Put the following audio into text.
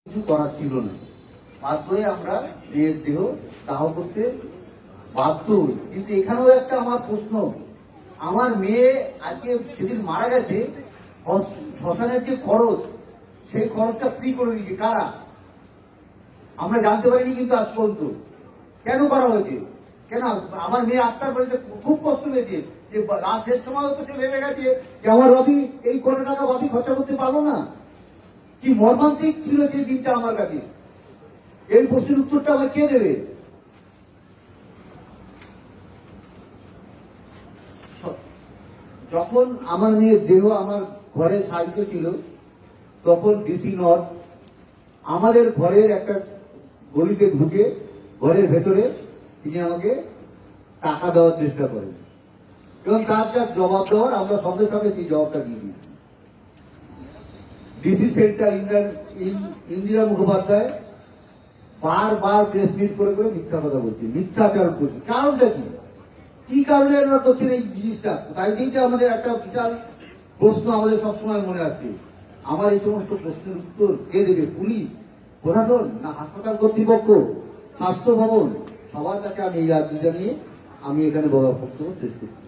কিছু করার ছিল না, বাধ্য হয়ে আমরা মেয়ের দেহ দাহ করতে বাধ্য হই। কিন্তু এখানেও একটা আমার প্রশ্ন, আমার মেয়ে আজকে সেদিন মারা গেছে, শ্মশানের যে খরচ, সেই খরচটা ফ্রি করে দিয়েছে কারা? আমরা জানতে পারিনি কিন্তু আজ পর্যন্ত। কেন করা হয়েছে? কেন? আমার মেয়ে আত্মার বাড়িতে খুব কষ্ট পেয়েছে যে লাস্ট শেষ সময় তো সে ভেবে গেছে যে আমার বাবি এই কত টাকা বাবি খরচা করতে পারবো না। কি মর্মান্তিক ছিল সেই দিনটা আমার কাছে। এই প্রশ্নের উত্তরটা আমার কে দেবে? যখন আমার মেয়ের দেহ আমার ঘরে সাহিত্য ছিল, তখন ডিসি নর্থ আমাদের ঘরের একটা গলিতে ঢুকে ঘরের ভেতরে তিনি আমাকে টাকা দেওয়ার চেষ্টা করেন এবং তার যা জবাব দেওয়ার আমরা সঙ্গে সঙ্গে সেই জবাবটা দিয়ে দিই। ডিসি সেন্টার ইন্দিরা মুখোপাধ্যায় বারবার প্রেস মিট করে করে মিথ্যা কথা বলছে, মিথ্যাচার করছে। কারণটা কি? কি কারণে এরা করছেন এই জিনিসটা? তাই কিন্তু আমাদের একটা বিশাল প্রশ্ন আমাদের সবসময় মনে আছে। আমার এই সমস্ত প্রশ্নের উত্তর কে দেবে? পুলিশ, প্রশাসন, না হাসপাতাল কর্তৃপক্ষ, স্বাস্থ্য ভবন? সবার কাছে আমি এই আর্জি জানিয়ে আমি এখানে বক্তব্য শেষ করছি।